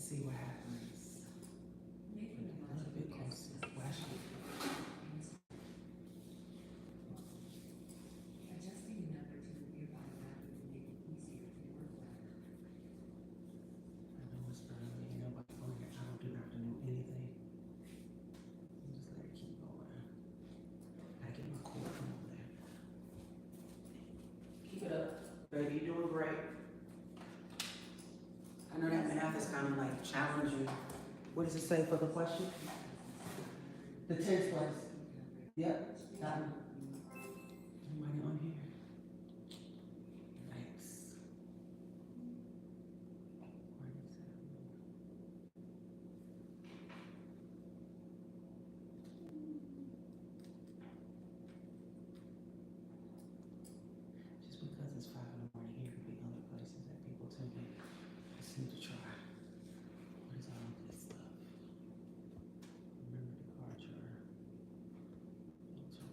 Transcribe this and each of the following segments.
see what happens. A little bit closer. Well, actually, I know it's early, you know, but on here, I don't have to do anything. Just let it keep going. I get my cord from over there. Keep it up, baby. You're doing great. I know that math is kind of like challenging. What does it say for the question? The 10th place. Yep, that one. Anybody on here? Thanks. Where is it? Just because it's 5 in the morning, here could be other places that people tell me just need to try. What is all of this stuff? Remember departure. Filter.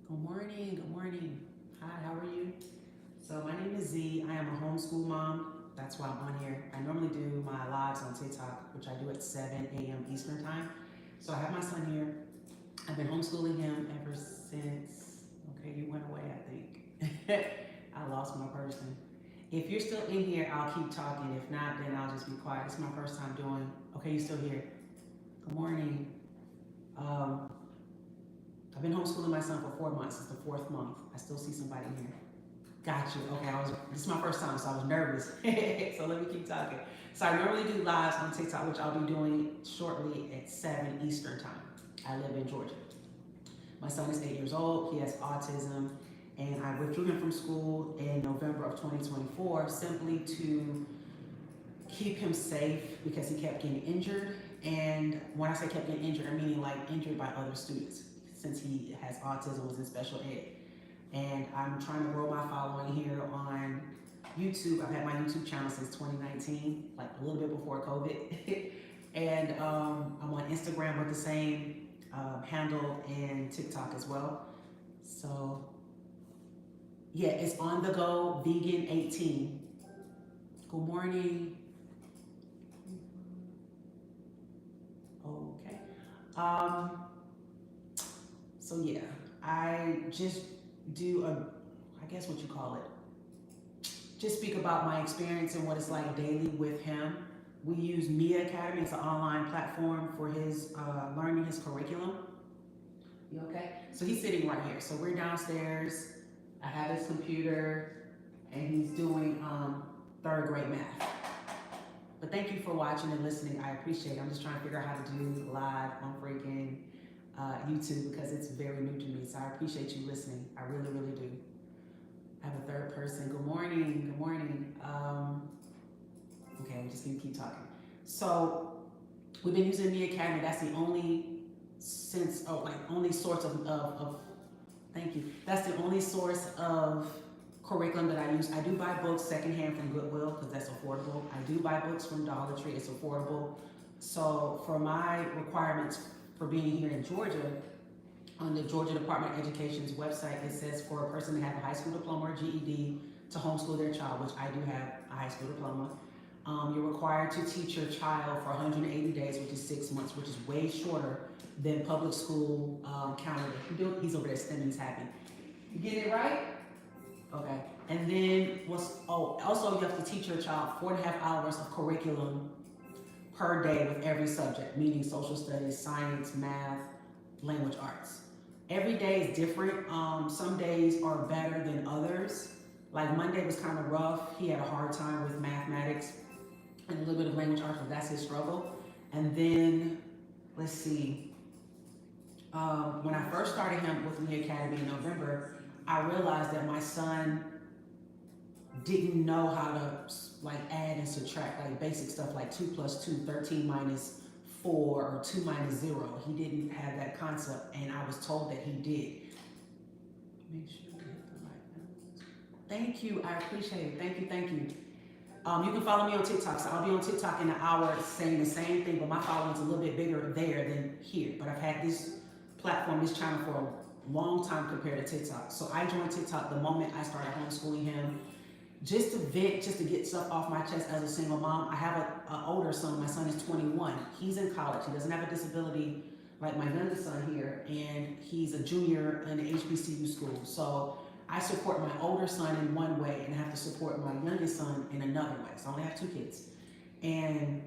Good morning, good morning. Hi, how are you? So my name is Z. I am a homeschool mom. That's why I'm on here. I normally do my lives on TikTok, which I do at 7 a.m. Eastern time. So I have my son here. I've been homeschooling him ever since, okay, you went away, I think. I lost my person. If you're still in here, I'll keep talking. If not, then I'll just be quiet. It's my first time doing, okay, you're still here. Good morning. I've been homeschooling my son for 4 months. It's the 4th month. I still see somebody here. Got you. Okay, this is my first time, so I was nervous. So let me keep talking. So I normally do lives on TikTok, which I'll be doing shortly at 7 Eastern time. I live in Georgia. My son is 8 years old. He has autism, and I withdrew him from school in November of 2024 simply to keep him safe because he kept getting injured. And when I say kept getting injured, I'm meaning like injured by other students, since he has autism, was in special ed. And I'm trying to grow my following here on YouTube. I've had my YouTube channel since 2019, like a little bit before COVID. And I'm on Instagram with the same handle, and TikTok as well. So yeah, it's on the go, vegan 18. Good morning. Okay. So yeah, I just do I guess what you call it, just speak about my experience and what it's like daily with him. We use Mia Academy. It's an online platform for his learning his curriculum. You okay? So he's sitting right here. So we're downstairs. I have his computer, and he's doing 3rd grade math. But thank you for watching and listening. I appreciate it. I'm just trying to figure out how to do live on freaking YouTube because it's very new to me. So I appreciate you listening. I really, really do. I have a 3rd person. Good morning. Good morning. Okay, I'm just gonna keep talking. So we've been using the Academy. That's the only only source of thank you. That's the only source of curriculum that I use. I do buy books secondhand from Goodwill because that's affordable. I do buy books from Dollar Tree. It's affordable. So for my requirements for being here in Georgia, on the Georgia Department of Education's website, it says for a person to have a high school diploma or GED to homeschool their child, which I do have a high school diploma. You're required to teach your child for 180 days, which is 6 months, which is way shorter than public school calendar. He's over there stimming, he's happy. You get it right? Okay. And then also you have to teach your child 4.5 hours of curriculum per day with every subject, meaning social studies, science, math, language arts. Every day is different. Some days are better than others. Like Monday was kind of rough. He had a hard time with mathematics and a little bit of language arts, but that's his struggle. And then, let's see, when I first started him with the Academy in November, I realized that my son didn't know how to like add and subtract, like basic stuff like 2 plus 2, 13 minus 4, or 2 minus 0. He didn't have that concept, and I was told that he did. Make sure you hit the right numbers. Thank you, I appreciate it. Thank you, thank you. You can follow me on TikTok. So I'll be on TikTok in an hour saying the same thing, but my following's a little bit bigger there than here. But I've had this platform, this channel for long time compared to TikTok. So I joined TikTok the moment I started homeschooling him, just to vent, just to get stuff off my chest as a single mom. I have an older son. My son is 21. He's in college. He doesn't have a disability like my youngest son here, and he's a junior in the HBCU school. So I support my older son in one way, and I have to support my youngest son in another way. So I only have 2 kids. And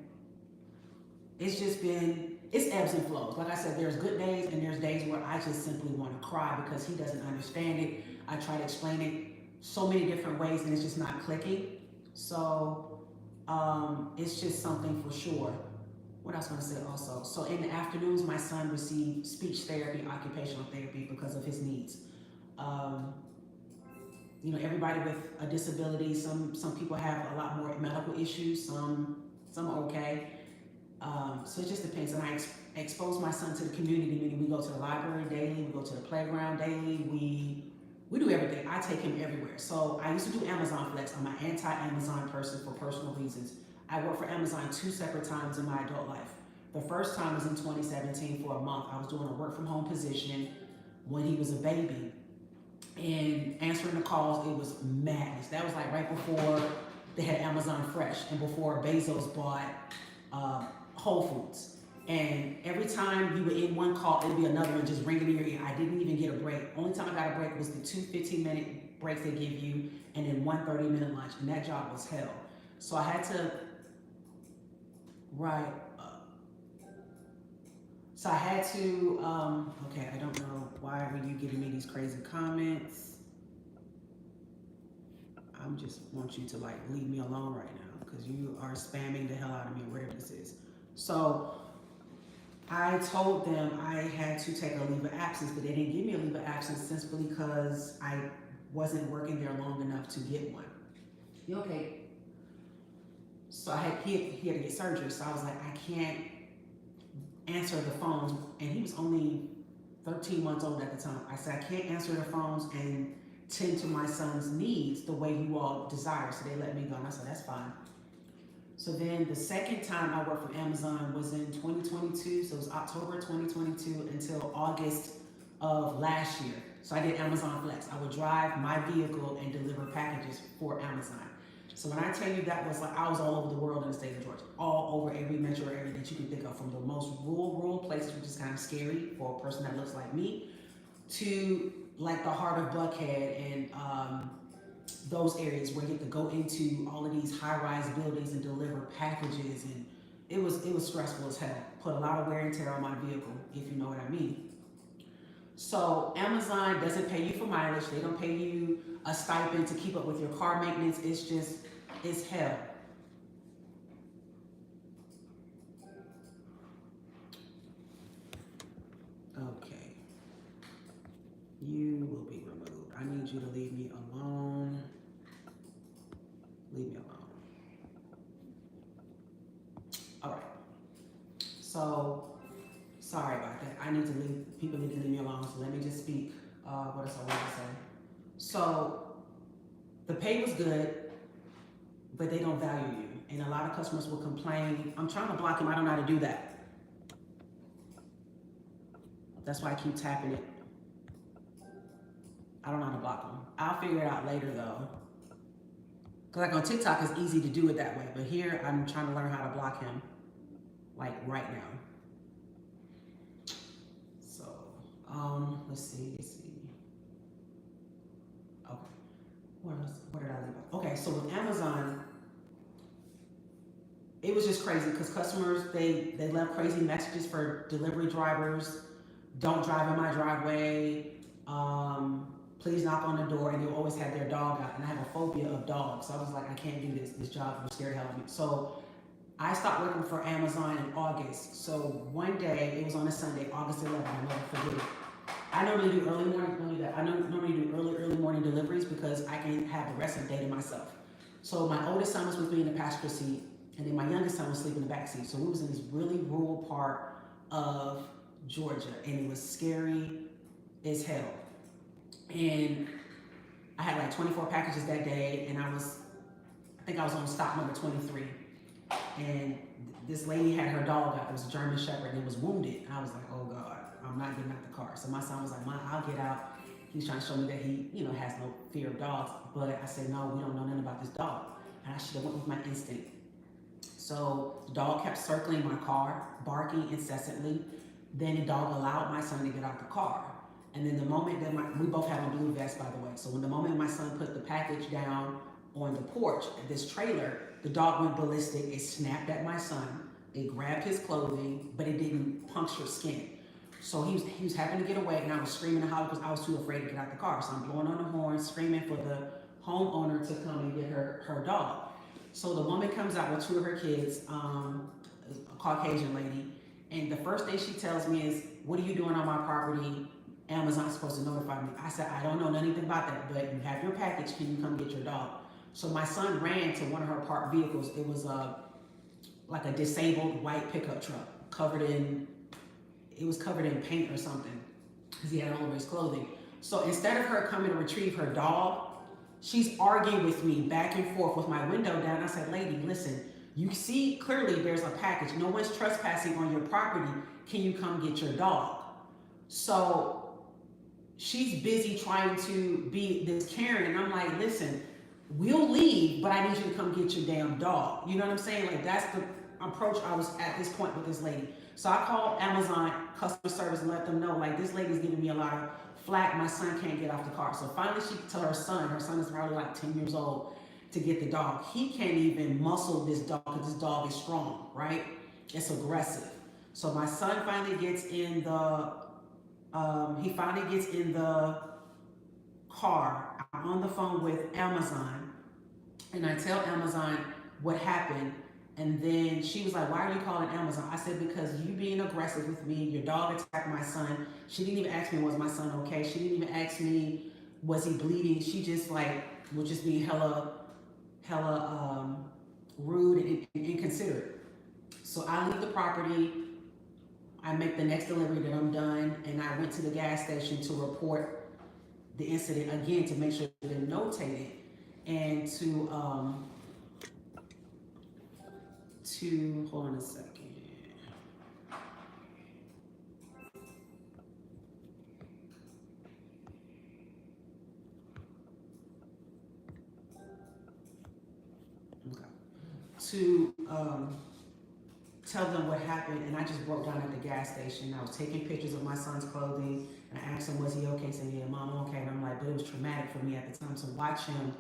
it's just been, it's ebbs and flows. Like I said, there's good days and there's days where I just simply want to cry because he doesn't understand it. I try to explain it so many different ways and it's just not clicking. So it's just something for sure. What else was I going to say also? So in the afternoons, my son received speech therapy, occupational therapy because of his needs. You know, everybody with a disability, some people have a lot more medical issues, some are okay. So it just depends. And I expose my son to the community, meaning we go to the library daily, we go to the playground daily, we do everything. I take him everywhere. So I used to do Amazon Flex. I'm an anti-Amazon person for personal reasons. I worked for Amazon 2 separate times in my adult life. The first time was in 2017 for a month. I was doing a work from home position when he was a baby. And answering the calls, it was madness. That was like right before they had Amazon Fresh and before Bezos bought Whole Foods. And every time you were in one call, it'd be another one just ringing in your ear. I didn't even get a break. Only time I got a break was the 2 15-minute breaks they give you and then 1 30-minute lunch. And that job was hell. So I had to write. So I had to, okay, I don't know why are you giving me these crazy comments. I just want you to like leave me alone right now because you are spamming the hell out of me, whatever this is. So I told them I had to take a leave of absence, but they didn't give me a leave of absence simply because I wasn't working there long enough to get one. You okay? So he had to get surgery, so I was like, I can't answer the phones, and he was only 13 months old at the time. I said, I can't answer the phones and tend to my son's needs the way you all desire, so they let me go, and I said, that's fine. So then the second time I worked for Amazon was in 2022, so it was October 2022 until August of last year. So I did Amazon Flex. I would drive my vehicle and deliver packages for Amazon. So when I tell you that was like, I was all over the world in the state of Georgia, all over every metro area that you can think of, from the most rural places, which is kind of scary for a person that looks like me, to like the heart of Buckhead and those areas where you get to go into all of these high-rise buildings and deliver packages, and it was stressful as hell. Put a lot of wear and tear on my vehicle, if you know what I mean. So Amazon doesn't pay you for mileage. They don't pay you a stipend to keep up with your car maintenance. It's hell. Okay. You will be removed. I need you to leave me alone. Leave me alone. All right. So, sorry about that. People need to leave me alone, so let me just speak what else I want to say. So, the pay was good, but they don't value you. And a lot of customers will complain, I'm trying to block him, I don't know how to do that. That's why I keep tapping it. I don't know how to block him. I'll figure it out later though. Cause like on TikTok, it's easy to do it that way. But here, I'm trying to learn how to block him, like right now. So, let's see. Okay, what else? What did I leave off? Okay, so with Amazon, it was just crazy because customers, they left crazy messages for delivery drivers. Don't drive in my driveway. Please knock on the door, and they always had their dog out, and I have a phobia of dogs, so I was like, I can't do this job, I'm scared hell of me. So I stopped working for Amazon in August. So one day, it was on a Sunday, August 11th, I'll never forget it. I normally do early morning deliveries because I can have the rest of the day to myself. So my oldest son was with me in the passenger seat, and then my youngest son was sleeping in the back seat. So we was in this really rural part of Georgia, and it was scary as hell. And I had like 24 packages that day, and I think I was on stop number 23. And this lady had her dog out. It was a German Shepherd, and it was wounded. And I was like, oh God, I'm I'm not getting out the car. So my son was like, Mom, I'll get out. He's trying to show me that he, has no fear of dogs. But I said, no, we don't know nothing about this dog. And I should have went with my instinct. So the dog kept circling my car, barking incessantly. Then the dog allowed my son to get out the car. And then the moment that we both have a blue vest, by the way. So when the moment my son put the package down on the porch at this trailer, the dog went ballistic. It snapped at my son. It grabbed his clothing, but it didn't puncture skin. So he was having to get away, and I was screaming and hollering because I was too afraid to get out the car. So I'm blowing on the horn, screaming for the homeowner to come and get her dog. So the woman comes out with 2 of her kids, a Caucasian lady, and the first thing she tells me is, what are you doing on my property? Amazon's supposed to notify me. I said, I don't know nothing about that, but you have your package. Can you come get your dog? So my son ran to one of her parked vehicles. It was like a disabled white pickup truck covered in paint or something because he had all over his clothing. So instead of her coming to retrieve her dog, she's arguing with me back and forth with my window down. I said, lady, listen, you see clearly there's a package. No one's trespassing on your property. Can you come get your dog? So she's busy trying to be this Karen. And I'm like, listen, we'll leave, but I need you to come get your damn dog. You know what I'm saying? Like, that's the approach I was at this point with this lady. So I called Amazon customer service and let them know, like, this lady's giving me a lot of flack. My son can't get off the car. So finally she told her son is probably like 10 years old, to get the dog. He can't even muscle this dog because this dog is strong, right? It's aggressive. So my son finally gets in the car. I'm on the phone with Amazon, and I tell Amazon what happened. And then she was like, why are you calling Amazon? I said, because you being aggressive with me, your dog attacked my son. She didn't even ask me, was my son okay? She didn't even ask me, was he bleeding? She just was just being hella rude and inconsiderate. So I leave the property. I make the next delivery that I'm done. And I went to the gas station to report the incident again, to make sure they notate it, and to hold on a second. Okay. To tell them what happened, and I just broke down at the gas station. I was taking pictures of my son's clothing, and I asked him, was he okay? He said, yeah, Mom, I'm okay. And I'm like, but it was traumatic for me at the time to watch him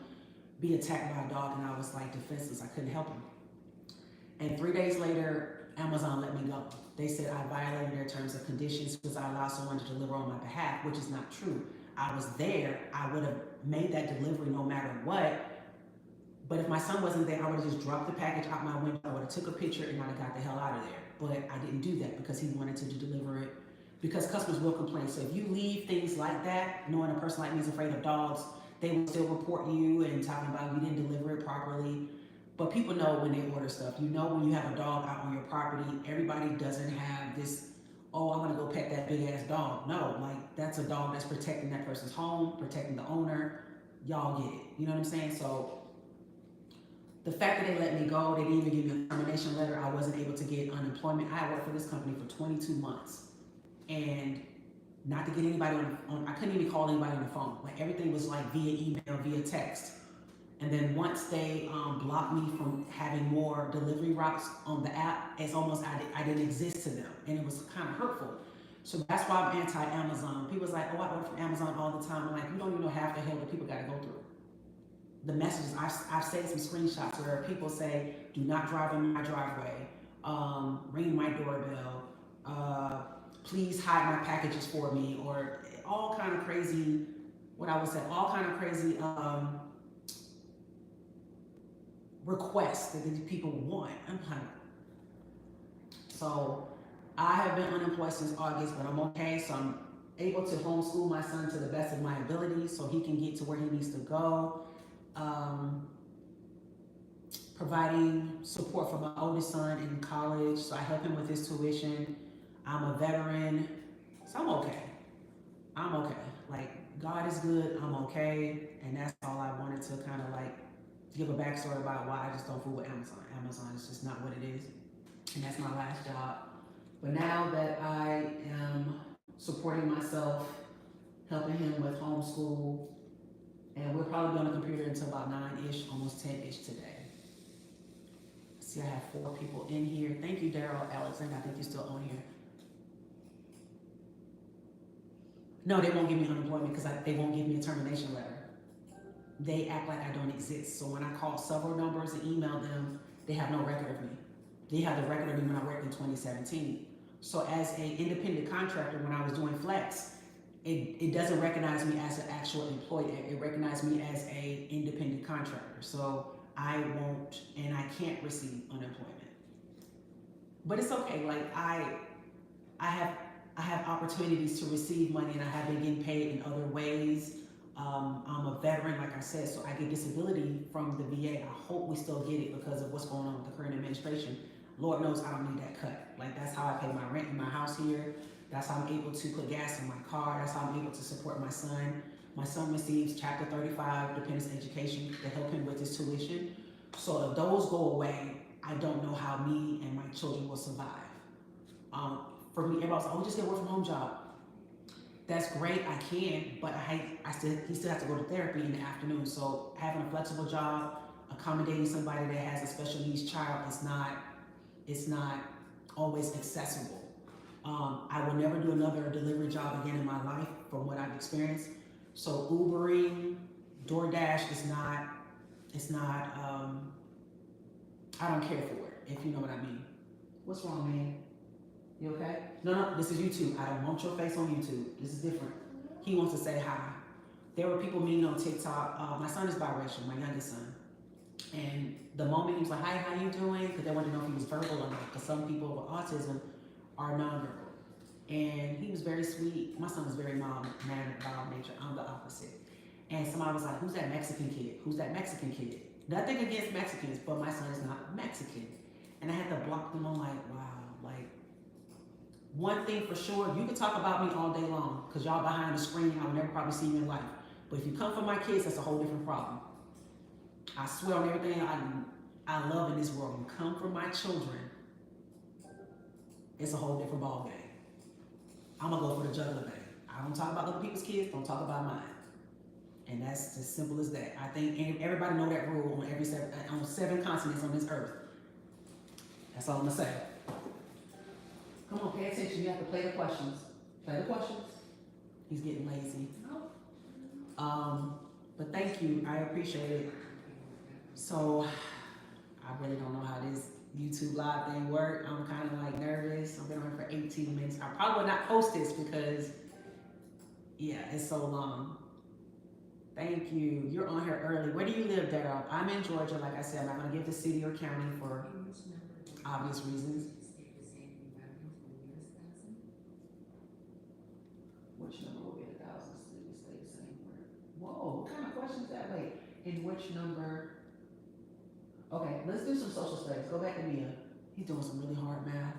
be attacked by a dog, and I was like defenseless. I couldn't help him. And 3 days later, Amazon let me go. They said I violated their terms and conditions because I allowed someone to deliver on my behalf, which is not true. I was there. I would have made that delivery no matter what. But if my son wasn't there, I would have just dropped the package out my window. I would have took a picture and I'd have got the hell out of there. But I didn't do that because he wanted to deliver it, because customers will complain. So if you leave things like that, knowing a person like me is afraid of dogs, they will still report you and talking about you didn't deliver it properly. But people know when they order stuff. You know when you have a dog out on your property, everybody doesn't have this, oh, I'm gonna go pet that big ass dog. No, like, that's a dog that's protecting that person's home, protecting the owner. Y'all get it. You know what I'm saying? So the fact that they let me go, they didn't even give me a termination letter. I wasn't able to get unemployment. I worked for this company for 22 months. And not to get anybody I couldn't even call anybody on the phone. Like, everything was like via email, via text. And then once they blocked me from having more delivery routes on the app, it's almost I didn't exist to them. And it was kind of hurtful. So that's why I'm anti-Amazon. People's like, oh, I order from Amazon all the time. I'm like, you don't even know half the hell that people got to go through. The messages, I've saved some screenshots where people say, do not drive in my driveway, ring my doorbell, please hide my packages for me, or all kind of crazy, requests that these people want. I'm like, so I have been unemployed since August, but I'm okay. So I'm able to homeschool my son to the best of my ability so he can get to where he needs to go. Providing support for my oldest son in college, so I help him with his tuition. I'm a veteran, so I'm okay. I'm okay. Like, God is good, I'm okay, and that's all I wanted to kind of like give a backstory about why I just don't fool with Amazon. Amazon is just not what it is, and that's my last job. But now that I am supporting myself, helping him with homeschool, and we'll probably be on the computer until about 9-ish, almost 10-ish today. See, I have 4 people in here. Thank you, Daryl, Alexander. I think you're still on here. No, they won't give me unemployment because they won't give me a termination letter. They act like I don't exist. So when I call several numbers and email them, they have no record of me. They have the record of me when I worked in 2017. So as an independent contractor, when I was doing flex, it doesn't recognize me as an actual employee. It recognizes me as an independent contractor. So I won't and I can't receive unemployment. But it's okay. Like I have opportunities to receive money, and I have been getting paid in other ways. I'm a veteran, like I said, so I get disability from the VA. I hope we still get it because of what's going on with the current administration. Lord knows I don't need that cut. Like that's how I pay my rent in my house here. That's how I'm able to put gas in my car. That's how I'm able to support my son. My son receives Chapter 35 dependence education to help him with his tuition. So if those go away, I don't know how me and my children will survive. For me, everybody's like, oh, just get a work from home job. That's great, I can, but he still has to go to therapy in the afternoon. So having a flexible job, accommodating somebody that has a special needs child it's not always accessible. I will never do another delivery job again in my life from what I've experienced. So Ubering, DoorDash it's not, I don't care for it, if you know what I mean. What's wrong, man? You okay? No, this is YouTube. I don't want your face on YouTube. This is different. He wants to say hi. There were people meeting on TikTok. My son is biracial, my youngest son. And the moment he was like, hi, how you doing? Because they wanted to know if he was verbal or not. Because some people with autism are nonverbal. And he was very sweet. My son was very mild-mannered, mild nature. I'm the opposite. And somebody was like, who's that Mexican kid? Who's that Mexican kid? Nothing against Mexicans, but my son is not Mexican. And I had to block them. I'm like, wow, like, one thing for sure, you can talk about me all day long, because y'all behind the screen, I'll never probably see you in life. But if you come for my kids, that's a whole different problem. I swear on everything I love in this world. You come for my children, it's a whole different ball game. I'm gonna go for the juggler thing. I don't talk about other people's kids, don't talk about mine. And that's as simple as that. I think everybody know that rule on 7 continents on this earth. That's all I'm gonna say. Come on, pay attention. You have to play the questions. Play the questions. He's getting lazy. But thank you. I appreciate it. So I really don't know how this YouTube live thing works. I'm kind of like nervous. I've been on for 18 minutes. I probably will not post this because, yeah, it's so long. Thank you. You're on here early. Where do you live, Daryl? I'm in Georgia. Like I said, I'm not going to give the city or county for obvious reasons. Which number will get 1,000 students stay the same word? Whoa, what kind of question is that? Wait, in which number? Okay, let's do some social studies. Go back to Mia. He's doing some really hard math.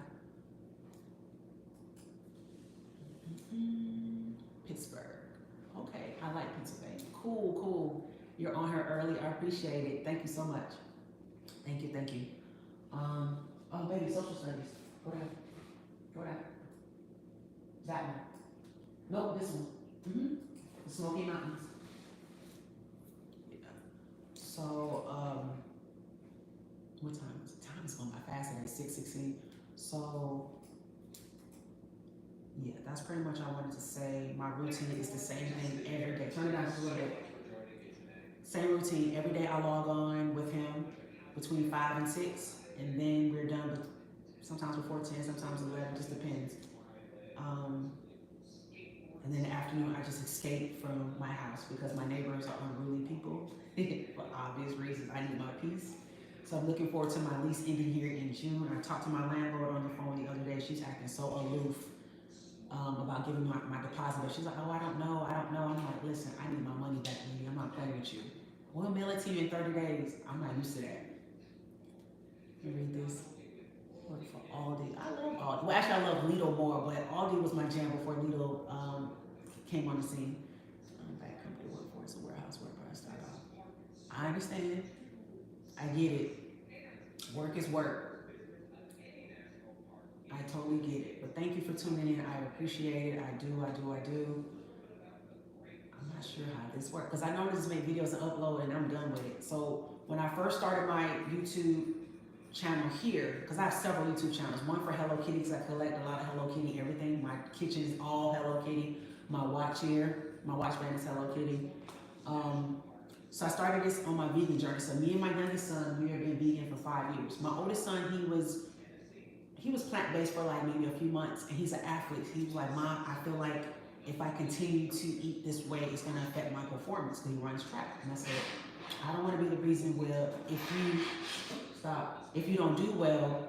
Pittsburgh. Okay, I like Pennsylvania. Cool. You're on here early. I appreciate it. Thank you so much. Thank you. Oh, baby, social studies. Go down. That one. Nope, this one. The Smoky Mountains. Yeah. So, what time is it? Time is going by fast. It's 6:16. So, yeah, that's pretty much I wanted to say. My routine is the same thing every day. Turn it down just a little bit. Same routine. Every day I log on with him between 5 and 6. And then we're done with sometimes before 10, sometimes 11, just depends. And then in the afternoon, I just escape from my house because my neighbors are unruly people for obvious reasons. I need my peace. So I'm looking forward to my lease ending here in June. I talked to my landlord on the phone the other day. She's acting so aloof about giving me my deposit. But she's like, oh, I don't know. I'm like, listen, I need my money back, baby. I'm not playing with you. We'll mail it to you in 30 days. I'm not used to that. Let me read this. Work for Aldi. I love Aldi. Well, actually, I love Lidl more, but Aldi was my jam before Lidl came on the scene. Back company workforce, a warehouse worker. I started off. I understand. I get it. Work is work. I totally get it. But thank you for tuning in. I appreciate it. I do. I'm not sure how this works because I normally just make videos and upload and I'm done with it. So when I first started my YouTube channel here, because I have several YouTube channels. One for Hello Kitty because I collect a lot of Hello Kitty everything. My kitchen is all Hello Kitty. My watch here, my watch band is Hello Kitty. So I started this on my vegan journey. So me and my youngest son, we have been vegan for 5 years. My oldest son, he was plant-based for like maybe a few months, and he's an athlete. He was like, Mom, I feel like if I continue to eat this way, it's gonna affect my performance because he runs track. And I said, I don't want to be the reason where if you don't do well,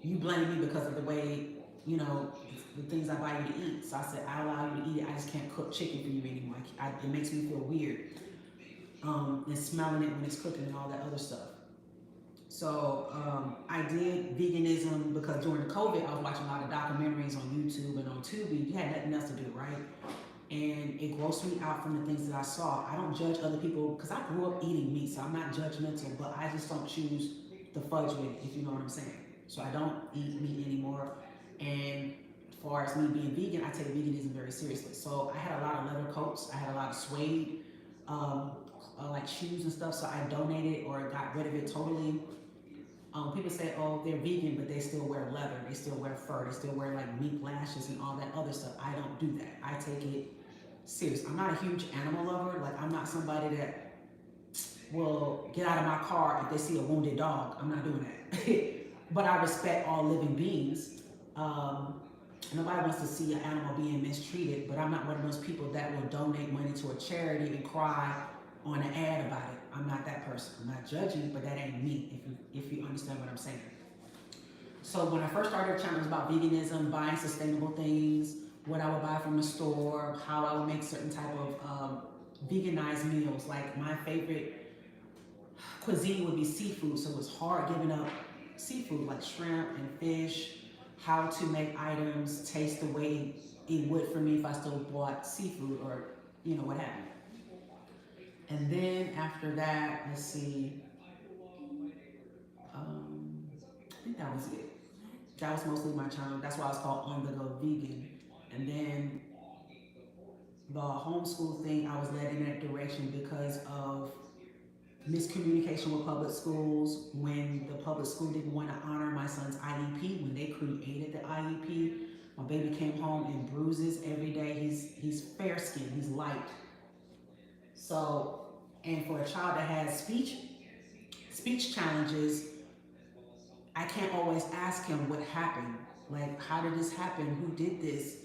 you blame me because of the way, the things I buy you to eat. So I said, I allow you to eat it. I just can't cook chicken for you anymore. It makes me feel weird. And smelling it when it's cooking and all that other stuff. So I did veganism because during the COVID, I was watching a lot of documentaries on YouTube and on Tubi. You had nothing else to do, right? And it grossed me out from the things that I saw. I don't judge other people because I grew up eating meat, so I'm not judgmental, but I just don't choose the fudge with it, if you know what I'm saying. So I don't eat meat anymore. And as far as me being vegan, I take veganism very seriously. So I had a lot of leather coats. I had a lot of suede, like shoes and stuff. So I donated or got rid of it totally. People say, oh, they're vegan, but they still wear leather. They still wear fur. They still wear like mink lashes and all that other stuff. I don't do that. I take it serious. I'm not a huge animal lover. Like I'm not somebody that will get out of my car if they see a wounded dog. I'm not doing that. But I respect all living beings. Nobody wants to see an animal being mistreated, but I'm not one of those people that will donate money to a charity and cry on an ad about it. I'm not that person. I'm not judging, but that ain't me, if you understand what I'm saying. So when I first started the channel, it was about veganism, buying sustainable things, what I would buy from the store, how I would make certain type of veganized meals. Like my favorite cuisine would be seafood, so it was hard giving up seafood like shrimp and fish, how to make items taste the way it would for me if I still bought seafood or what have you. And then after that, let's see, I think that was it. That was mostly my channel. That's why I was called On The Go Vegan. And then the homeschool thing, I was led in that direction because of miscommunication with public schools. When the public school didn't want to honor my son's IEP, when they created the IEP, my baby came home in bruises every day. He's fair skinned, he's light. So, and for a child that has speech challenges, I can't always ask him what happened. Like, how did this happen? Who did this?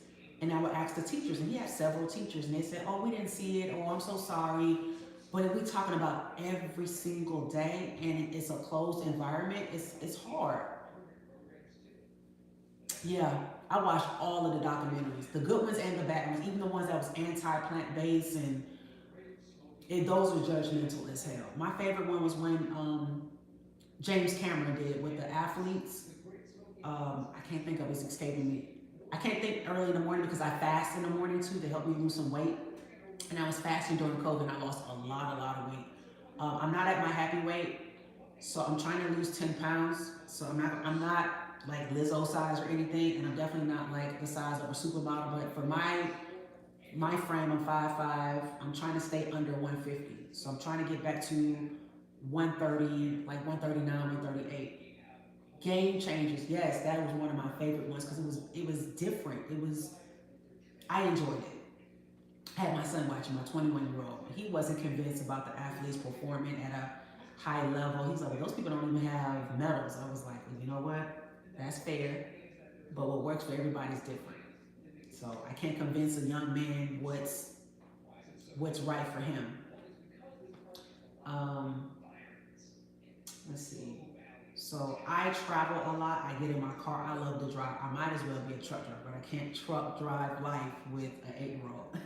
And I would ask the teachers, and he had several teachers, and they said, oh, we didn't see it, oh, I'm so sorry. But if we're talking about every single day, and it's a closed environment, it's hard. Yeah, I watched all of the documentaries, the good ones and the bad ones, even the ones that was anti-plant-based, and those were judgmental as hell. My favorite one was when James Cameron did with the athletes. I can't think of it's escaping me. I can't think early in the morning because I fast in the morning too to help me lose some weight. And I was fasting during COVID and I lost a lot of weight. I'm not at my happy weight, so I'm trying to lose 10 pounds. So I'm not like Lizzo size or anything, and I'm definitely not like the size of a supermodel, but for my frame, I'm 5'5". I'm trying to stay under 150. So I'm trying to get back to 130, like 139, 138. Game Changers, yes, that was one of my favorite ones because it was different. I enjoyed it. I had my son watching, my 21-year-old. He wasn't convinced about the athletes performing at a high level. He's like, well, those people don't even have medals. I was like, well, you know what? That's fair, but what works for everybody is different. So I can't convince a young man what's right for him. Let's see. So I travel a lot. I get in my car. I love to drive. I might as well be a truck driver, but I can't truck drive life with an 8-year-old.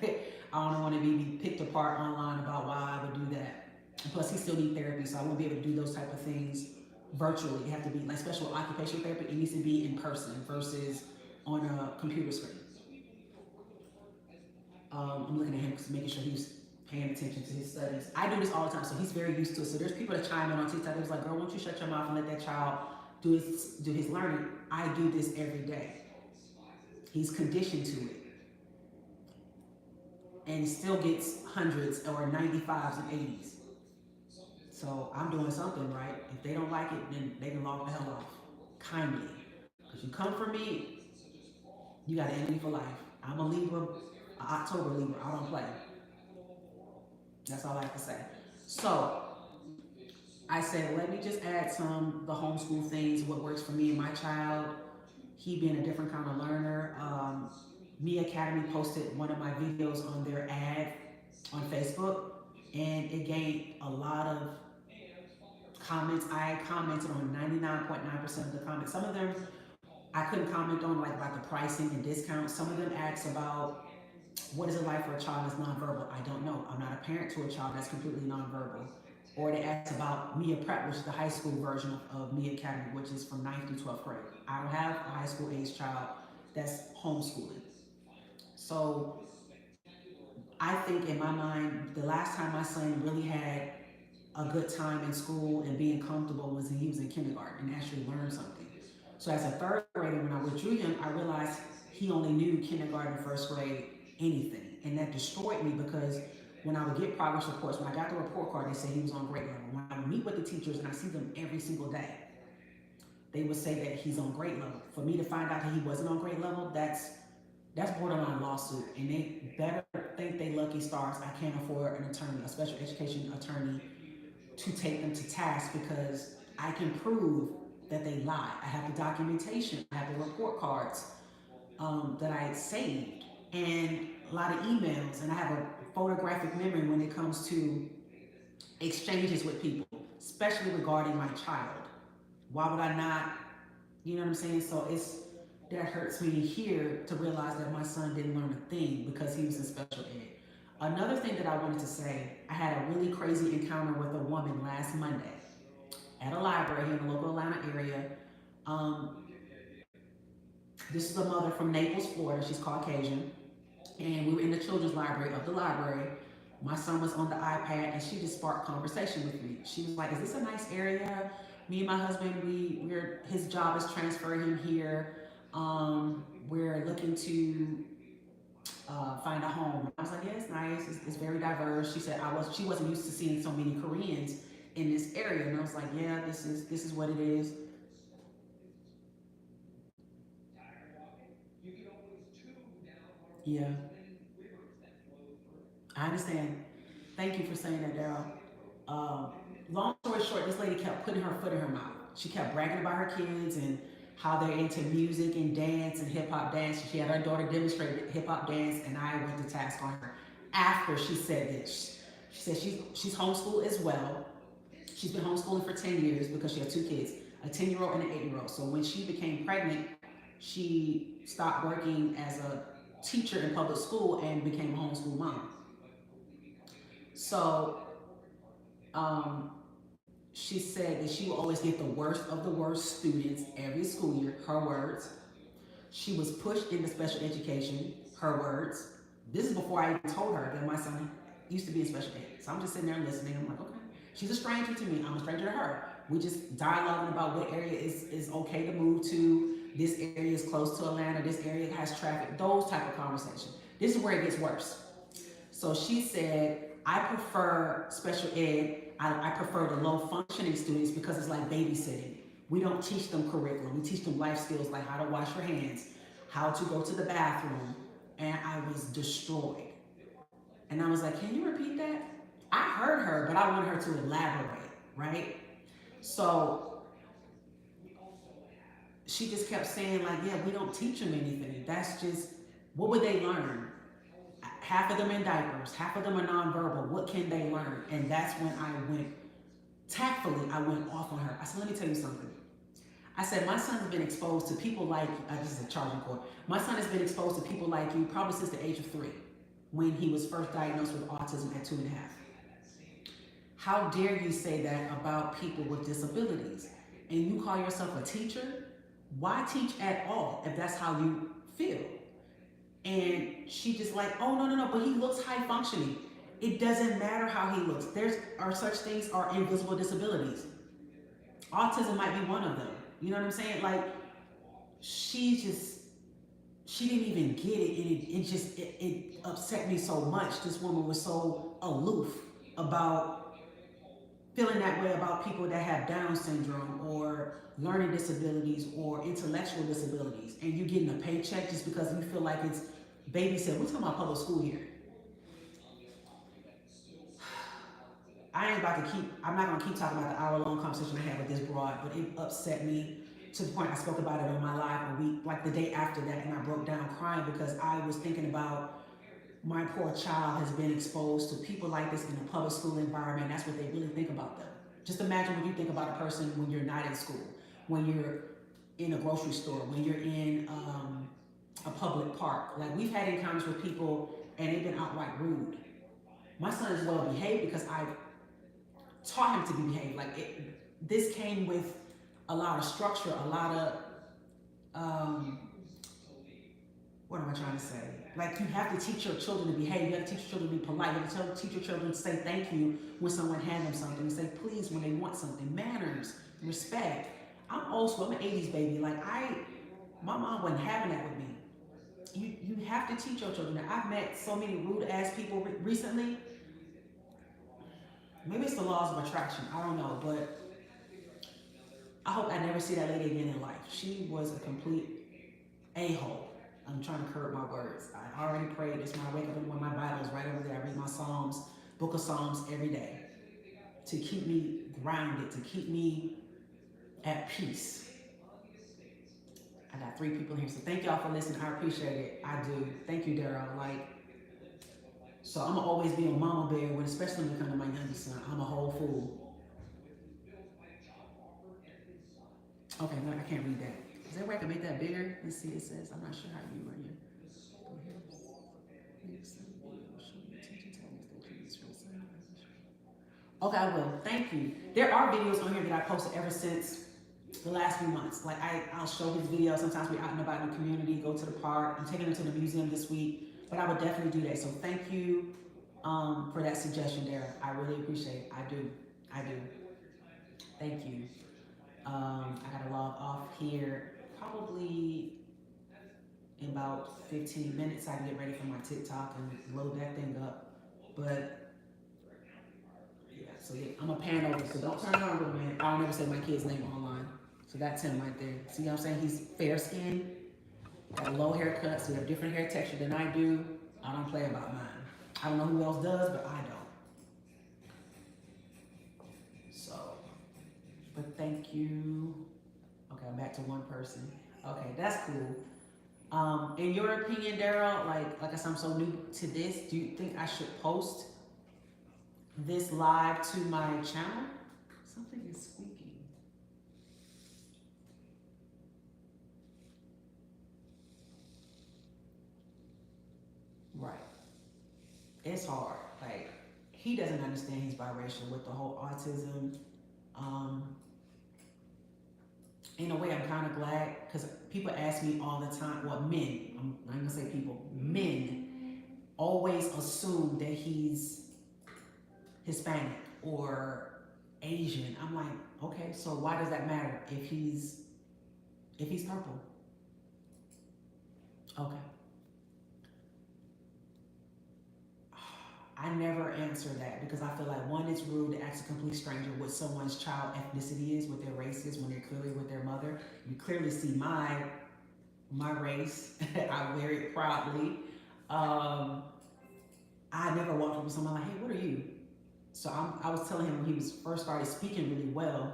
I don't want to be picked apart online about why I would do that. And plus, he still needs therapy, so I won't be able to do those type of things virtually. You have to be like special occupational therapy. It needs to be in person versus on a computer screen. I'm looking at him because making sure he's paying attention to his studies. I do this all the time, so he's very used to it. So there's people that chime in on TikTok. It was like, girl, won't you shut your mouth and let that child do his learning? I do this every day. He's conditioned to it. And still gets hundreds or 95s and 80s. So I'm doing something right. If they don't like it, then they can log the hell off. Kindly. Because you come for me, you got to end me for life. I'm a Libra, an October Libra. I don't play. That's all I have to say. So I said, let me just add the homeschool things, what works for me and my child. He being a different kind of learner. Me Academy posted one of my videos on their ad on Facebook, and it gained a lot of comments. I commented on 99.9% of the comments. Some of them I couldn't comment on, like about the pricing and discounts. Some of them asked about what is it like for a child that's nonverbal. I don't know. I'm not a parent to a child that's completely nonverbal. Or they asked about Mia Prep, which is the high school version of Mia Academy, which is from 9th through 12th grade. I don't have a high school age child that's homeschooling. So I think in my mind, the last time my son really had a good time in school and being comfortable was when he was in kindergarten and actually learned something. So as a third grader, when I withdrew him, I realized he only knew kindergarten, first grade, anything. And that destroyed me because when I would get progress reports, when I got the report card, they said he was on grade level. When I would meet with the teachers, and I see them every single day, they would say that he's on grade level. For me to find out that he wasn't on grade level, that's borderline lawsuit. And they better think they lucky stars. I can't afford an attorney, a special education attorney, to take them to task because I can prove that they lie. I have the documentation, I have the report cards that I saved, and a lot of emails, and I have a photographic memory when it comes to exchanges with people, especially regarding my child. Why would I not, you know what I'm saying? So that hurts me to hear, to realize that my son didn't learn a thing because he was in special ed. Another thing that I wanted to say, I had a really crazy encounter with a woman last Monday at a library here in the local Atlanta area. This is a mother from Naples, Florida. She's Caucasian. And we were in the children's library of the library. My son was on the iPad, and she just sparked conversation with me. She was like, is this a nice area? Me and my husband, his job is transferring him here. We're looking to find a home. I was like, yeah, it's nice. It's very diverse. She said she wasn't used to seeing so many Koreans in this area, and I was like, yeah, this is what it is. Yeah, I understand. Thank you for saying that, Daryl. Um, Long story short, this lady kept putting her foot in her mouth. She kept bragging about her kids and how they're into music and dance and hip hop dance. She had her daughter demonstrate hip hop dance, and I went to task on her after she said this. She said she's homeschooled as well. She's been homeschooling for 10 years because she had two kids, a 10-year-old and an 8-year-old. So when she became pregnant, she stopped working as a teacher in public school and became a homeschool mom. So um, she said that she will always get the worst of the worst students every school year, her words. She was pushed into special education, her words. This is before I even told her that my son used to be in special ed. So I'm just sitting there listening. I'm like, okay. She's a stranger to me. I'm a stranger to her. We just dialoguing about what area is okay to move to. This area is close to Atlanta. This area has traffic. Those type of conversations. This is where it gets worse. So she said, I prefer special ed. I prefer the low functioning students because it's like babysitting. We don't teach them curriculum. We teach them life skills like how to wash your hands, how to go to the bathroom. And I was destroyed. And I was like, can you repeat that? I heard her, but I wanted her to elaborate, right? So she just kept saying like, yeah, we don't teach them anything. That's just, what would they learn? Half of them in diapers, half of them are nonverbal. What can they learn? And that's when I went, tactfully, I went off on her. I said, let me tell you something. I said, my son has been exposed to people like, this is a charging cord. My son has been exposed to people like you probably since the age of 3, when he was first diagnosed with autism at 2.5. How dare you say that about people with disabilities? And you call yourself a teacher? Why teach at all if that's how you feel? And she just like, oh, no, but he looks high functioning. It doesn't matter how he looks. There are such things are invisible disabilities. Autism might be one of them. You know what I'm saying? Like, she just, she didn't even get it, and it upset me so much. This woman was so aloof about feeling that way about people that have Down syndrome or learning disabilities or intellectual disabilities, and you getting a paycheck just because you feel like it's babysit. We're talking about public school here. I ain't about to keep, I'm not gonna keep talking about the hour-long conversation I had with this broad, but it upset me to the point I spoke about it on my live a week, like the day after that, and I broke down crying because I was thinking about my poor child has been exposed to people like this in a public school environment. That's what they really think about them. Just imagine what you think about a person when you're not in school, when you're in a grocery store, when you're in a public park. Like, we've had encounters with people and they've been outright rude. My son is well behaved because I taught him to be behaved. Like, this came with a lot of structure, a lot of what am I trying to say? Like, you have to teach your children to behave. You have to teach your children to be polite. You have to teach your children to say thank you when someone hands them something, and say please when they want something. Manners, respect. I'm old school. I'm an 80s baby. Like, my mom wasn't having that with me. You have to teach your children that. I've met so many rude ass people recently. Maybe it's the laws of attraction. I don't know, but I hope I never see that lady again in life. She was a complete a-hole. I'm trying to curb my words. I already prayed. This when I wake up and my Bible is right over there. I read my Psalms, book of Psalms every day to keep me grounded, to keep me at peace. I got 3 people here, so thank y'all for listening. I appreciate it. I do. Thank you, Daryl. Like, so I'm gonna always be a mama bear, when, especially when it comes to my youngest son. I'm a whole fool. Okay, no, I can't read that. Is there a way I can make that bigger? Let's see, it says, I'm not sure how you run your. Okay, I will. Thank you. There are videos on here that I posted ever since the last few months. Like, I'll show his videos. Sometimes we're out and about in the community, go to the park. I'm taking him to the museum this week, but I would definitely do that. So thank you for that suggestion, Darren. I really appreciate it. I do. Thank you. I gotta log off here probably in about 15 minutes. I can get ready for my TikTok and load that thing up. But yeah, so yeah, I'm a pan over, so don't turn it on, little man. I don't ever say my kid's name online. So that's him right there. See what I'm saying? He's fair skinned, got a low haircut, so he have different hair texture than I do. I don't play about mine. I don't know who else does, but I don't. So, but thank you. Okay, I'm back to one person. Okay, that's cool. In your opinion, Daryl, like I said, I'm so new to this. Do you think I should post this live to my channel? Something is squeaking. Right. It's hard. Like, he doesn't understand he's biracial with the whole autism. In a way, I'm kind of glad, because people ask me all the time, well, men, I'm not gonna say people, men always assume that he's Hispanic or Asian. I'm like, okay, so why does that matter if he's purple? Okay. I never answer that because I feel like, one, it's rude to ask a complete stranger what someone's child ethnicity is, what their race is, when they're clearly with their mother. You clearly see my race. I wear it proudly. I never walked up to someone like, hey, what are you? So I was telling him when he was first started speaking really well,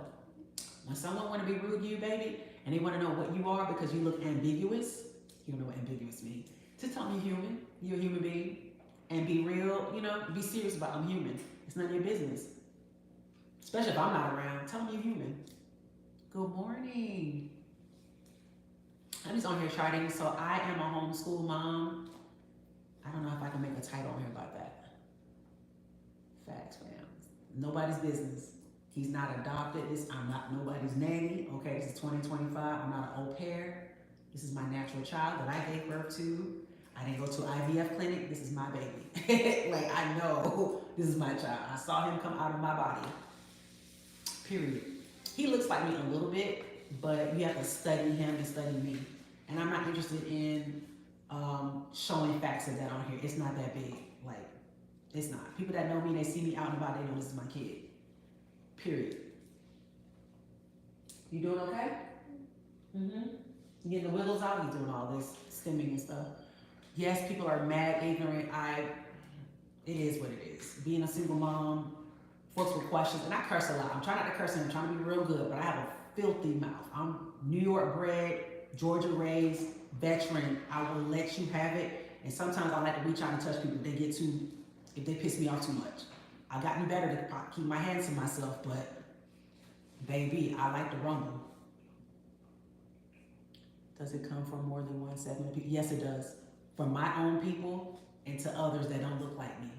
when someone want to be rude to you, baby, and they want to know what you are because you look ambiguous, you don't know what ambiguous means. Just tell me you're human. You're a human being. And be real, be serious about I'm human. It's none of your business. Especially if I'm not around. Tell me you're human. Good morning. I'm just on here charting. So I am a homeschool mom. I don't know if I can make a title on here about that. Facts, fam. Nobody's business. He's not adopted. I'm not nobody's nanny. Okay, this is 2025. I'm not an au pair. This is my natural child that I gave birth to. I didn't go to IVF clinic. This is my baby. Like, I know this is my child. I saw him come out of my body. Period. He looks like me a little bit, but you have to study him and study me. And I'm not interested in showing facts of that on here. It's not that big. Like, it's not. People that know me, they see me out and about, they know this is my kid. Period. You doing okay? Mm-hmm. You getting the wiggles out? You doing all this stimming and stuff? Yes, people are mad, ignorant. It is what it is. Being a single mom, folks with questions, and I curse a lot. I'm trying not to curse and I'm trying to be real good, but I have a filthy mouth. I'm New York bred, Georgia raised, veteran. I will let you have it. And sometimes I like to reach out and touch people if they piss me off too much. I've gotten better to keep my hands to myself, but baby, I like to rumble. Does it come from more than one segment of people? Yes, it does. From my own people and to others that don't look like me.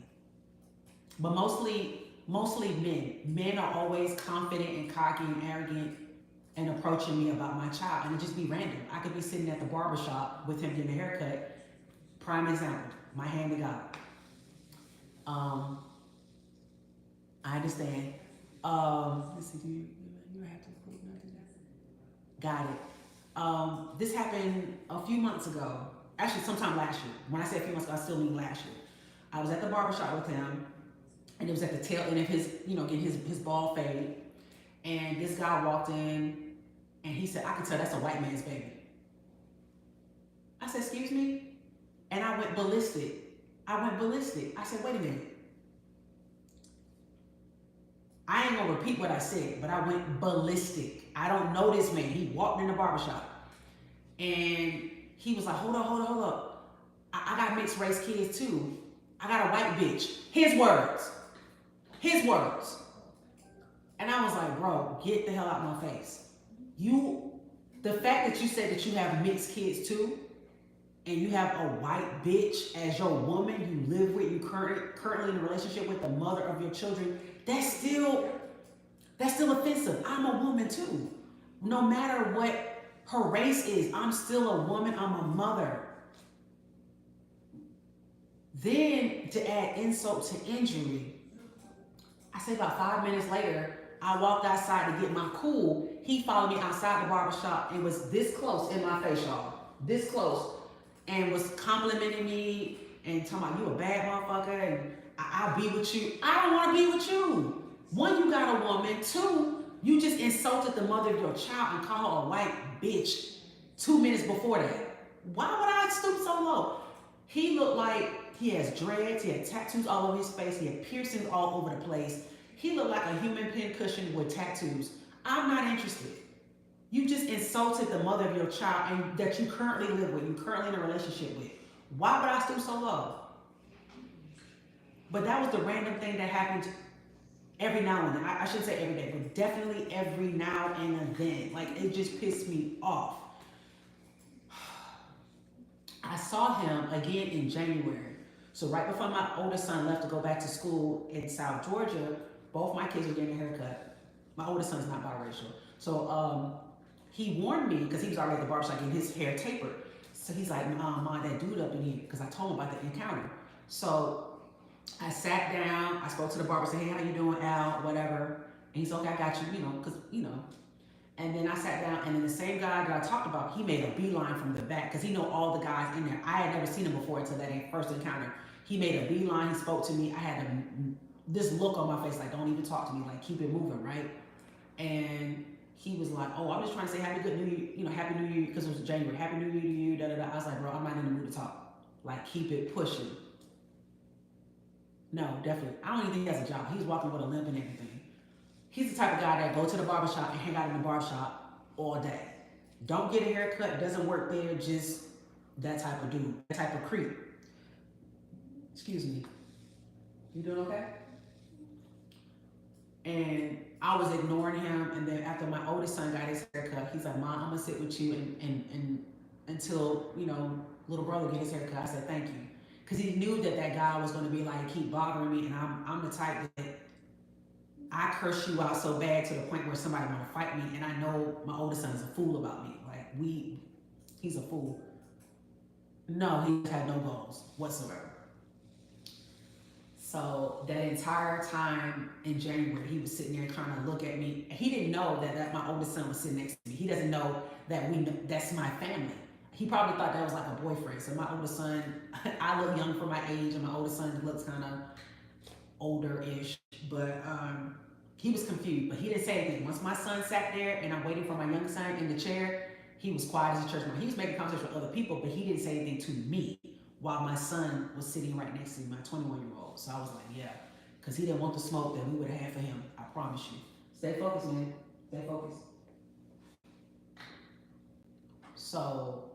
But mostly men. Men are always confident and cocky and arrogant and approaching me about my child. And it just be random. I could be sitting at the barbershop with him getting a haircut. Prime example, my hand to God. I understand. Let's see, do you have to prove nothing? Got it. This happened a few months ago. Actually, sometime last year. When I say a few months ago, I still mean last year. I was at the barbershop with him, and it was at the tail end of his, getting his bald fade. And this guy walked in, and he said, "I can tell that's a white man's baby." I said, "Excuse me?" And I went ballistic. I said, "Wait a minute. I ain't gonna repeat what I said, but I went ballistic. I don't know this man." He walked in the barbershop, and he was like, hold up. I got mixed race kids too. I got a white bitch. His words. And I was like, bro, get the hell out of my face. The fact that you said that you have mixed kids too, and you have a white bitch as your woman you live with, you currently in a relationship with, the mother of your children, that's still offensive. I'm a woman too. No matter what her race is, I'm still a woman, I'm a mother. Then to add insult to injury, I say about 5 minutes later, I walked outside to get my cool. He followed me outside the barbershop and was this close in my face, y'all. This close. And was complimenting me and talking about, you a bad motherfucker and I'll be with you. I don't want to be with you. One, you got a woman. Two, you just insulted the mother of your child and called her a white bitch 2 minutes before that. Why would I stoop so low? He looked like he has dreads, he had tattoos all over his face, he had piercings all over the place. He looked like a human pincushion with tattoos. I'm not interested. You just insulted the mother of your child and that you currently live with, you currently in a relationship with. Why would I stoop so low? But that was the random thing that happened every now and then. I shouldn't say every day, but definitely every now and then. Like, it just pissed me off. I saw him again in January. So right before my oldest son left to go back to school in South Georgia, both my kids were getting a haircut. My oldest son's not biracial. So he warned me, because he was already at the barbershop getting his hair tapered. So he's like, Mom, that dude up in here, because I told him about the encounter. So I sat down, I spoke to the barber, said, hey, how you doing, Al, whatever. And he's okay, I got you, because. And then I sat down, and then the same guy that I talked about, he made a beeline from the back, because he know all the guys in there. I had never seen him before until that first encounter. He made a beeline, he spoke to me. I had this look on my face, like, don't even talk to me, like, keep it moving, right? And he was like, oh, I'm just trying to say Happy New Year, because it was January, Happy New Year to you, da-da-da. I was like, bro, I'm not in the mood to talk. Like, keep it pushing. No, definitely. I don't even think he has a job. He's walking with a limp and everything. He's the type of guy that go to the barbershop and hang out in the barbershop all day. Don't get a haircut, doesn't work there, just that type of dude, that type of creep. Excuse me. You doing okay? And I was ignoring him, and then after my oldest son got his haircut, he's like, Mom, I'm gonna sit with you and until, little brother get his haircut. I said, thank you. Because he knew that guy was gonna be like, keep bothering me, and I'm the type that I curse you out so bad to the point where somebody wanna fight me, and I know my oldest son is a fool about me. Like, he's a fool. No, he had no goals whatsoever. So that entire time in January, he was sitting there trying to look at me. He didn't know that my oldest son was sitting next to me. He doesn't know that that's my family. he probably thought that was like a boyfriend. So my oldest son, I look young for my age, and my oldest son looks kind of older-ish. But he was confused, but he didn't say anything. Once my son sat there and I'm waiting for my young son in the chair, he was quiet as a church mouse. He was making conversation with other people, but he didn't say anything to me while my son was sitting right next to me, my 21-year-old. So I was like, yeah, because he didn't want the smoke that we would have had for him. I promise you. Stay focused, man. Stay focused. So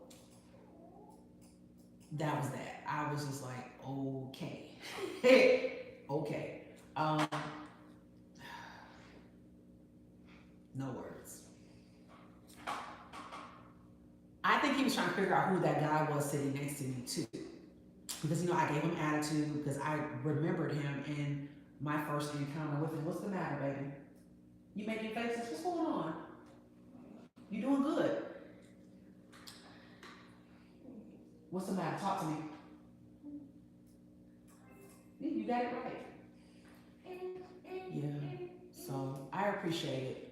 that was that. I was just like, okay. Okay. No words. I think he was trying to figure out who that guy was sitting next to me too. Because, I gave him attitude because I remembered him in my first encounter with him. What's the matter, baby? You making faces? What's going on? You doing good. What's the matter? Talk to me. You got it right. Yeah. So I appreciate it.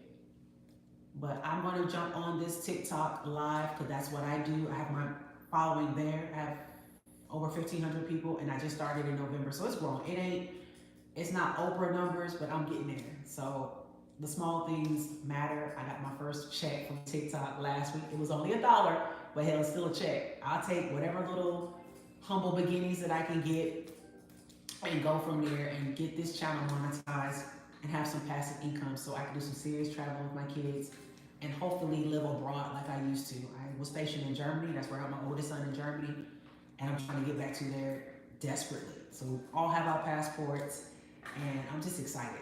But I'm going to jump on this TikTok live because that's what I do. I have my following there. I have over 1,500 people, and I just started in November. So it's growing. It's not Oprah numbers, but I'm getting there. So the small things matter. I got my first check from TikTok last week. It was only $1, but hell, it's still a check. I'll take whatever little humble beginnings that I can get and go from there and get this channel monetized and have some passive income so I can do some serious travel with my kids and hopefully live abroad like I used to. I was stationed in Germany. That's where I have my oldest son in Germany, and I'm trying to get back to there desperately. So we all have our passports, and I'm just excited.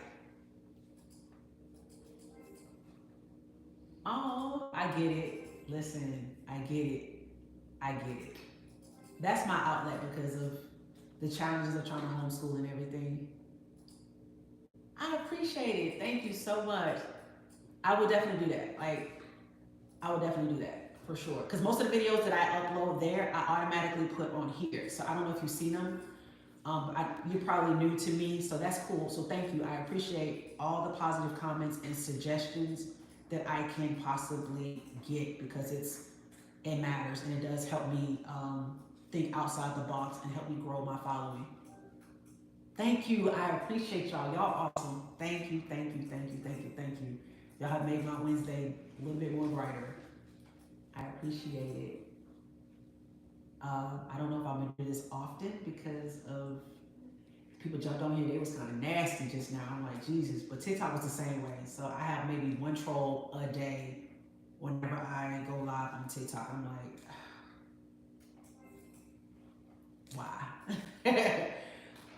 Oh, I get it. Listen, I get it. I get it. That's my outlet because of the challenges of trying to homeschool and everything. I appreciate it. Thank you so much. I would definitely do that. I would definitely do that for sure. Because most of the videos that I upload there, I automatically put on here. So I don't know if you've seen them. You're probably new to me, so that's cool. So thank you. I appreciate all the positive comments and suggestions that I can possibly get because it matters and it does help me think outside the box and help me grow my following. Thank you. I appreciate y'all. Y'all awesome. Thank you, thank you, thank you, thank you, thank you. Y'all have made my Wednesday a little bit more brighter. I appreciate it. I don't know if I'm gonna do this often because of people jumped on here. They was kind of nasty just now. I'm like, Jesus. But TikTok was the same way. So I have maybe one troll a day whenever I go live on TikTok. I'm like, why?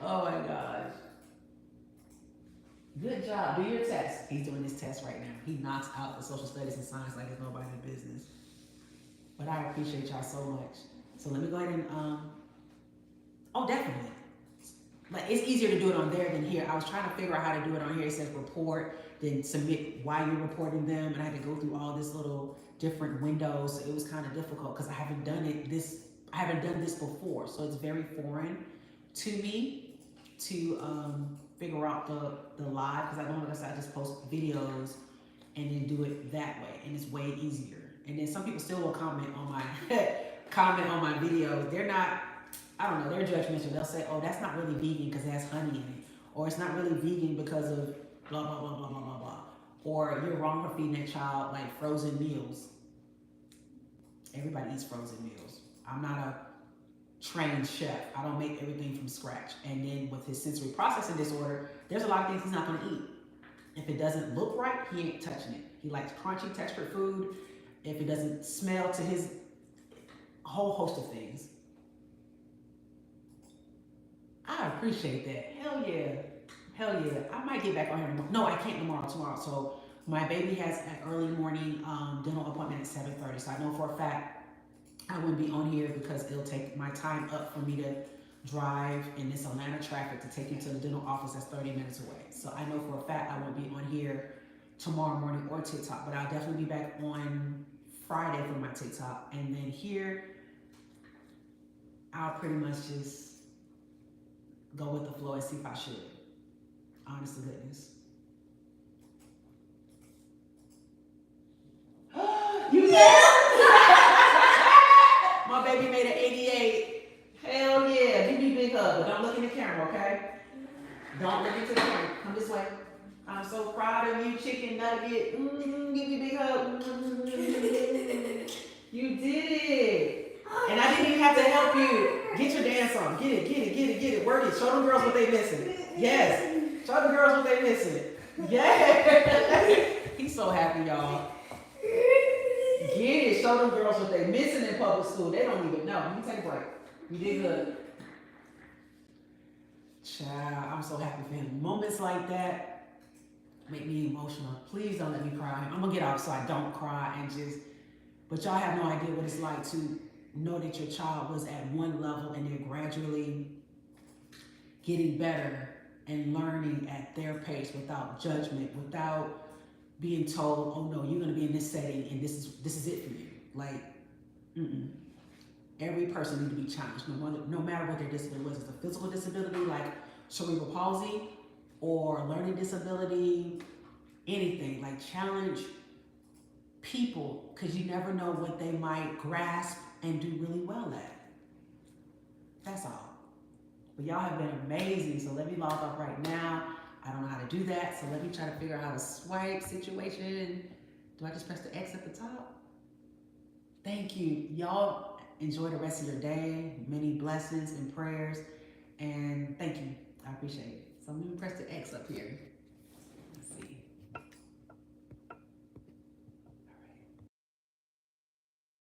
Oh my gosh. Good job. Do your test. He's doing his test right now. He knocks out the social studies and science like it's nobody's business. But I appreciate y'all so much. So let me go ahead and, oh, definitely. Like, it's easier to do it on there than here. I was trying to figure out how to do it on here. It says report, then submit why you're reporting them. And I had to go through all this little different windows. So it was kind of difficult because I haven't done this before. So it's very foreign to me to figure out the live, because I don't know, I just post videos and then do it that way, and it's way easier. And then some people still will comment on my videos. They're not, I don't know, they're judgmental. They'll say, oh, that's not really vegan because it has honey in it, or it's not really vegan because of blah blah blah blah blah blah blah, or you're wrong for feeding that child like frozen meals. Everybody eats frozen meals. I'm not a trained chef. I don't make everything from scratch. And then with his sensory processing disorder, there's a lot of things he's not going to eat. If it doesn't look right, he ain't touching it. He likes crunchy textured food. If it doesn't smell to his whole host of things. I appreciate that. Hell yeah. Hell yeah. I might get back on here tomorrow. No, I can't tomorrow. So my baby has an early morning dental appointment at 7:30. So I know for a fact I wouldn't be on here because it'll take my time up for me to drive in this Atlanta traffic to take him to the dental office that's 30 minutes away. So I know for a fact I won't be on here tomorrow morning or TikTok, but I'll definitely be back on Friday for my TikTok. And then here, I'll pretty much just go with the flow and see if I should. Honest to goodness. You did? hug, but don't look in the camera, okay? Don't look into the camera. Come this way. I'm so proud of you, chicken nugget. Give me a big hug. You did it. And I didn't even have to help you. Get your dance on. Get it. Work it. Show them girls what they missing. Yes. Show them girls what they missing. Yes. He's so happy, y'all. Get it. Show them girls what they missing in public school. They don't even know. You take a break. You did good. Child, I'm so happy for him. Moments like that make me emotional. Please don't let me cry. I'm gonna get out so I don't cry and just, but y'all have no idea what it's like to know that your child was at one level and they're gradually getting better and learning at their pace without judgment, without being told, oh no, you're gonna be in this setting and this is it for you. Like, every person needs to be challenged, no matter what their disability was. It's a physical disability like cerebral palsy or learning disability, anything. Like, challenge people, because you never know what they might grasp and do really well at. That's all. But y'all have been amazing, so let me log off right now. I don't know how to do that, so let me try to figure out how to swipe situation. Do I just press the X at the top? Thank you. Y'all enjoy the rest of your day. Many blessings and prayers, and thank you. I appreciate it. So let me press the X up here.